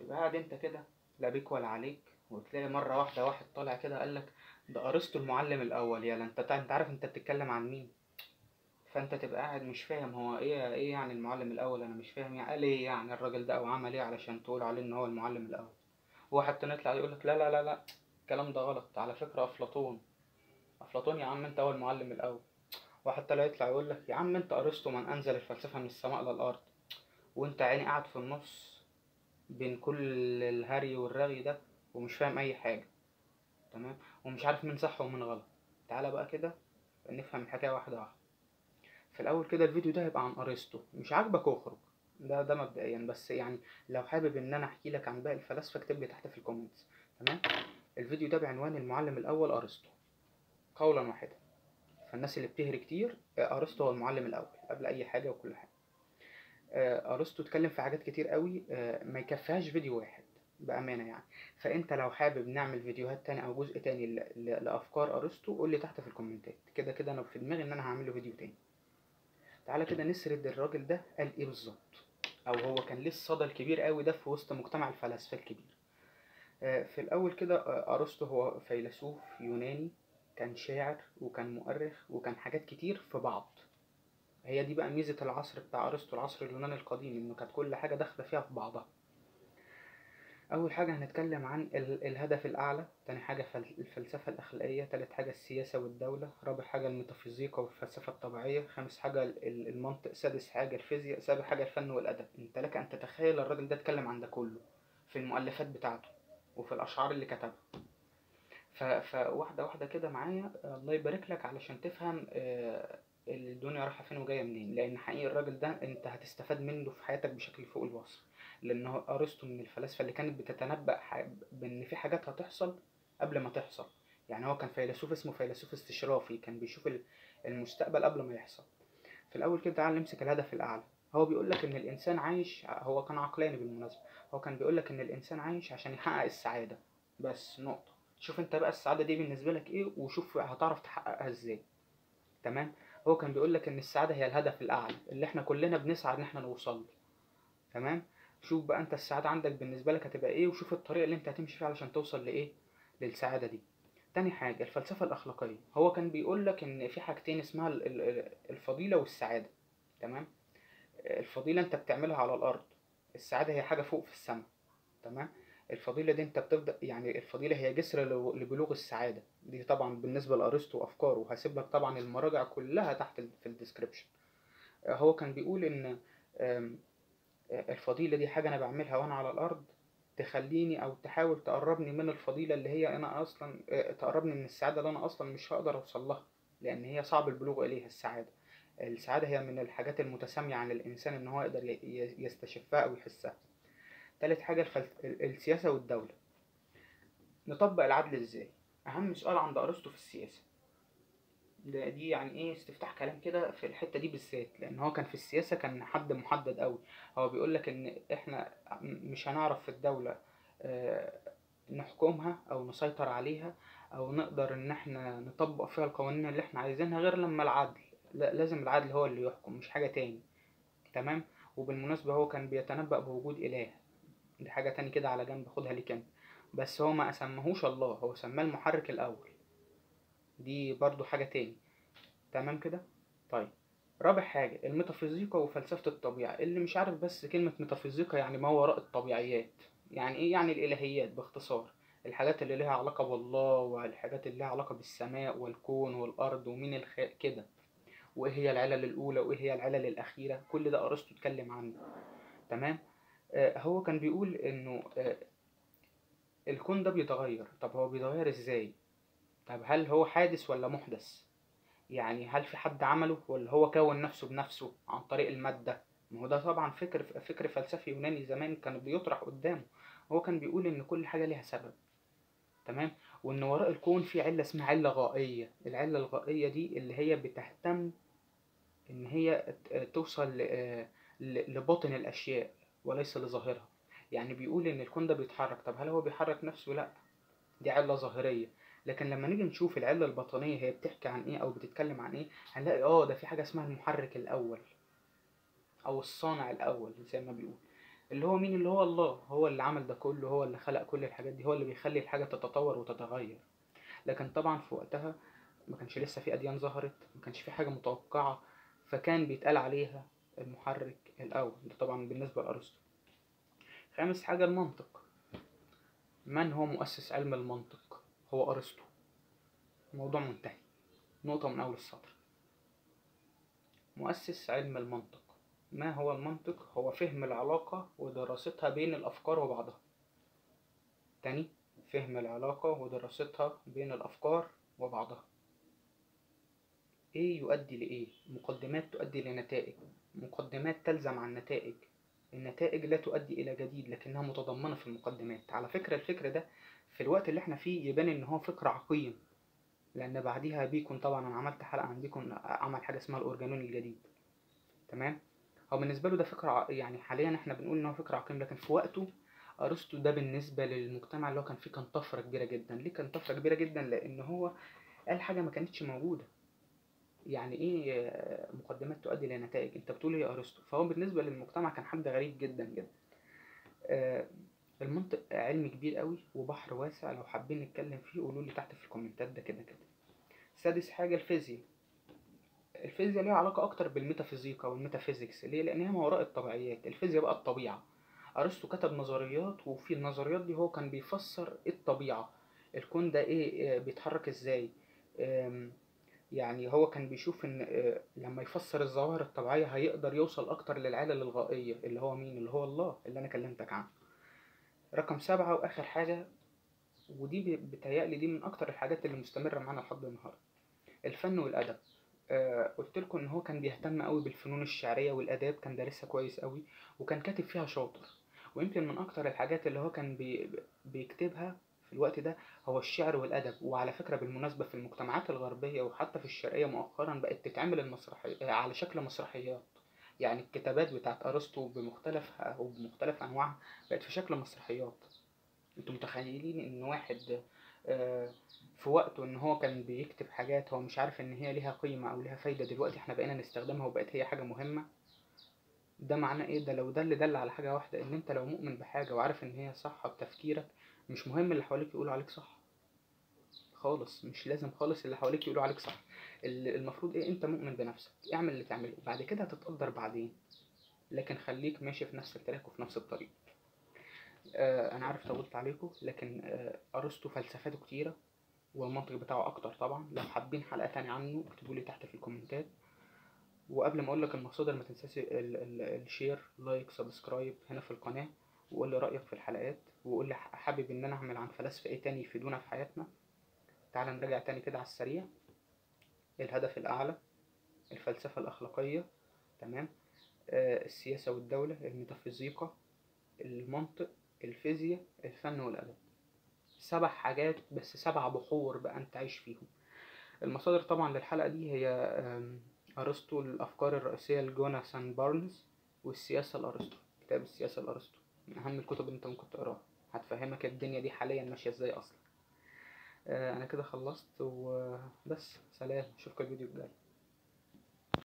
تبقى قاعد انت كده لا بيك ولا عليك، وتلاقي مرة واحدة واحد طالع كده قالك ده ارسطو المعلم الاول. يلا انت عارف انت بتتكلم عن مين؟ فانت تبقى قاعد مش فاهم هو ايه يعني المعلم الاول. انا مش فاهم يعني قال ايه يعني الراجل ده او عمل ايه علشان تقول عليه ان هو المعلم الاول. واحد تاني يطلع يقولك لا لا لا لا، الكلام ده غلط على فكرة. افلاطون، افلاطون يا عم انت هو المعلم الاول. واحد تاني يطلع يقولك يا عم انت ارسطو من انزل الفلسفة من السماء للارض. وانت عيني قاعد في النص بين كل الهري والرغي ده ومش فاهم اي حاجة. تمام، ومش عارف مين صح ومين غلط. تعالى بقى كده نفهم الحكاية واحدة واحدة. في الاول كده الفيديو ده هيبقى عن ارسطو، مش عاجبك اخرج. ده مبدئيا، بس يعني لو حابب ان انا احكي لك عن باقي الفلاسفة اكتب لي تحت في الكومنتس. تمام. الفيديو ده بعنوان المعلم الاول ارسطو، قولا واحدا. فالناس اللي بتهري كتير ارسطو هو المعلم الاول قبل اي حاجة وكل حاجة. ارسطو اتكلم في حاجات كتير قوي، ما يكفيهاش فيديو واحد بأمانة يعني. فانت لو حابب نعمل فيديوهات تاني او جزء تاني لافكار ارسطو قول لي تحت في الكومنتات. كده كده انا في دماغي ان انا هعمل له فيديو تاني. تعالى كده نسرد الراجل ده قال ايه بالظبط، او هو كان ليه الصدى الكبير قوي ده في وسط مجتمع الفلاسفه الكبير. في الاول كده ارسطو هو فيلسوف يوناني، كان شاعر وكان مؤرخ وكان حاجات كتير في بعض. هي دي بقى ميزة العصر بتاع ارسطو، العصر اليوناني القديم، انه كانت كل حاجة داخلة فيها في بعضها. اول حاجة هنتكلم عن الهدف الاعلى، تاني حاجة الفلسفة الاخلاقية، تالت حاجة السياسة والدولة، رابع حاجة الميتافيزيقا والفلسفة الطبيعية، خامس حاجة المنطق، سادس حاجة الفيزياء، سابع حاجة الفن والادب. انت لك ان تتخيل الراجل ده اتكلم عن ده كله في المؤلفات بتاعته وفي الاشعار اللي كتبها. فواحدة واحدة كده معايا، الله يبارك لك علشان تفهم الدنيا رايحة فين وجاية منين. لأن حقيقي الراجل ده أنت هتستفاد منه في حياتك بشكل فوق الوصف. لأنه أرسطو من الفلاسفة اللي كانت بتتنبأ بأن في حاجات هتحصل قبل ما تحصل. يعني هو كان فيلسوف اسمه فيلسوف استشرافي، كان بيشوف المستقبل قبل ما يحصل. في الأول كده تعال نمسك الهدف الأعلى. هو بيقول لك إن الإنسان عايش، هو كان عقلاني بالمناسبة. هو كان بيقول لك إن الإنسان عايش عشان يحقق السعادة، بس نقطة. شوف انت بقى السعادة دي بالنسبة لك ايه، وشوف هتعرف تحققها ازاي. تمام. هو كان بيقول لك ان السعادة هي الهدف الاعلى اللي احنا كلنا بنسعى ان احنا نوصل له. تمام. شوف بقى انت السعادة عندك بالنسبة لك هتبقى ايه، وشوف الطريقة اللي انت هتمشي فيها علشان توصل لايه، للسعادة دي. تاني حاجة الفلسفة الأخلاقية. هو كان بيقول لك إن في حاجتين اسمها الفضيلة والسعادة. تمام. الفضيلة أنت بتعملها على الأرض، السعادة هي حاجة فوق في السماء. تمام. الفضيلة دي انت بتبدأ، يعني الفضيلة هي جسر لبلوغ السعادة دي طبعا بالنسبة لأرسطو وأفكاره. وهسيب لك طبعا المراجع كلها تحت في الديسكريبشن. هو كان بيقول إن الفضيلة دي حاجة أنا بعملها وأنا على الأرض تخليني أو تحاول تقربني من الفضيلة اللي هي أنا أصلا تقربني من السعادة اللي أنا أصلا مش هقدر أوصل لها، لأن هي صعب البلوغ إليها. السعادة، السعادة هي من الحاجات المتسامية عن الإنسان إن هو يقدر يستشفها أو يحسها. تالت حاجة السياسة والدولة. نطبق العدل ازاي؟ اهم سؤال عند ارسطو في السياسه. دي يعني ايه استفتاح كلام كده في الحته دي بالذات، لان هو كان في السياسه كان حد محدد قوي. هو بيقول لك ان احنا مش هنعرف في الدوله آه، نحكمها او نسيطر عليها او نقدر ان احنا نطبق فيها القوانين اللي احنا عايزينها غير لما العدل، لا لازم العدل هو اللي يحكم مش حاجه تاني. تمام. وبالمناسبه هو كان بيتنبأ بوجود اله، دي حاجة تاني كده على جنب خدها ليك انت. بس هو ما سماهوش الله، هو سماه المحرك الأول، دي برضو حاجة تاني. تمام كده. طيب، رابع حاجة الميتافيزيقا وفلسفة الطبيعة. اللي مش عارف بس كلمة ميتافيزيقا يعني ما وراء الطبيعيات. يعني ايه؟ يعني الإلهيات باختصار. الحاجات اللي لها علاقة بالله، والحاجات اللي لها علاقة بالسماء والكون والأرض ومين كده. وإيه هي العلل الأولى وإيه هي العلل الأخيرة، كل ده أرسطو اتكلم عنه. تمام. هو كان بيقول إنه الكون ده بيتغير. طب هو بيتغير ازاي؟ طب هل هو حادث ولا محدث؟ يعني هل في حد عمله ولا هو كون نفسه بنفسه عن طريق المادة؟ ما هو ده طبعا فكر فلسفي يوناني زمان كان بيطرح قدامه. هو كان بيقول ان كل حاجة ليها سبب. تمام. وان وراء الكون في علة اسمها علة غائية. العلة الغائية دي اللي هي بتهتم ان هي توصل لباطن الاشياء وليس لظاهرها. يعني بيقول ان الكون ده بيتحرك. طب هل هو بيحرك نفسه؟ لا، دي علة ظاهرية. لكن لما نيجي نشوف العلة الباطنية هي بتحكي عن ايه او بتتكلم عن ايه، هنلاقي ده في حاجة اسمها المحرك الاول او الصانع الاول زي ما بيقول. اللي هو مين؟ اللي هو الله، هو اللي عمل ده كله، هو اللي خلق كل الحاجات دي، هو اللي بيخلي الحاجة تتطور وتتغير. لكن طبعا في وقتها ما كانش لسه في أديان ظهرت، ما كانش في حاجة متوقعة، فكان بيتقال عليها المحرك الأول. ده طبعا بالنسبة لأرسطو. خامس حاجة المنطق. من هو مؤسس علم المنطق؟ هو أرسطو. الموضوع منتهي، نقطة من أول السطر. مؤسس علم المنطق. ما هو المنطق؟ هو فهم العلاقة ودراستها بين الأفكار وبعضها. تاني، فهم العلاقة ودراستها بين الأفكار وبعضها. إيه يؤدي لإيه؟ مقدمات تؤدي لنتائج، مقدمات تلزم عن نتائج، النتائج لا تؤدي إلى جديد لكنها متضمنة في المقدمات. على فكرة الفكر ده في الوقت اللي احنا فيه يبان إن هو فكر عقيم، لأن بعديها بيكون طبعا، أنا عملت حلقة عن بيكون عمل حاجة اسمها الأورجانون الجديد. تمام. هو بالنسبة له ده فكرة يعني حاليا احنا بنقول إن هو فكرة عقيم، لكن في وقته أرسطو ده بالنسبة للمجتمع اللي هو كان فيه كان طفرة كبيرة جدا. ليه كان طفرة كبيرة جدا؟ لأن هو قال حاجة ما كانتش موجودة. يعني ايه مقدمات تؤدي لنتائج؟ انت بتقول ايه يا ارسطو؟ فهو بالنسبه للمجتمع كان حد غريب جدا جدا. آه، المنطق علم كبير قوي وبحر واسع، لو حابين نتكلم فيه قولوا لي تحت في الكومنتات، ده كده كده. سادس حاجه الفيزياء. الفيزياء ليها علاقه اكتر بالميتافيزيقا والميتافيزيكس. ليه؟ لان هي ما وراء الطبيعيات. الفيزياء بقى الطبيعه. ارسطو كتب نظريات، وفي النظريات دي هو كان بيفسر الطبيعه، الكون ده ايه، بيتحرك ازاي. يعني هو كان بيشوف ان لما يفسر الظواهر الطبيعية هيقدر يوصل اكتر للعلل الغائية، اللي هو مين؟ اللي هو الله اللي انا كلمتك عنه. رقم 7 واخر حاجة، ودي بتهيألي دي من اكتر الحاجات اللي مستمرة معانا لحد النهاردة، الفن والادب. قلت لكم ان هو كان بيهتم قوي بالفنون الشعرية والاداب، كان دارسها كويس قوي وكان كاتب فيها شاطر. ويمكن من اكتر الحاجات اللي هو كان بيكتبها في الوقت ده هو الشعر والادب. وعلى فكرة بالمناسبة في المجتمعات الغربية وحتى في الشرقية مؤخرا بقت تتعمل المسرحية على شكل مسرحيات. يعني الكتابات بتاعت ارسطو بمختلفها وبمختلف انواعها بقت في شكل مسرحيات. انتوا متخيلين ان واحد آه، في وقته ان هو كان بيكتب حاجات هو مش عارف ان هي ليها قيمة او ليها فايدة، دلوقتي احنا بقينا نستخدمها وبقت هي حاجة مهمة؟ ده معناه ايه؟ ده لو ده اللي دل على حاجة واحدة، ان انت لو مؤمن بحاجة وعارف ان هي صح بتفكيرك، مش مهم اللي حواليك يقولوا عليك صح خالص. مش لازم خالص اللي حواليك يقولوا عليك صح. المفروض ايه؟ انت مؤمن بنفسك، اعمل اللي تعمله، بعد كده هتتقدر بعدين، لكن خليك ماشي في نفس التراك وفي نفس الطريق. انا عارف طولت عليكم، لكن ارسطو فلسفاته كتيرة والمنطق بتاعه اكتر طبعا. لو حابين حلقة تانية عنه اكتبوا لي تحت في الكومنتات. وقبل ما اقول لك المصادر ما تنساش الشير، لايك، سبسكرايب هنا في القناة. وقول لي رأيك في الحلقات، وقول لي حابب ان انا اعمل عن فلاسفة ايه تاني يفيدونا في حياتنا. تعال نراجع تاني كده على السريع. الهدف الأعلى، الفلسفة الأخلاقية، تمام، السياسة والدولة، الميتافيزيقا، المنطق، الفيزياء، الفن والأدب. 7 حاجات بس، 7 بحور بقى انت عايش فيهم. المصادر طبعا للحلقة دي هي أرسطو، الأفكار الرئيسية لجوناثان بارنز، والسياسة لأرسطو، كتاب السياسة لأرسطو من أهم الكتب اللي أنت ممكن تقراها، هتفهمك الدنيا دي حاليا ماشية ازاي أصلا. أنا كده خلصت وبس، سلام، أشوفك الفيديو الجاي.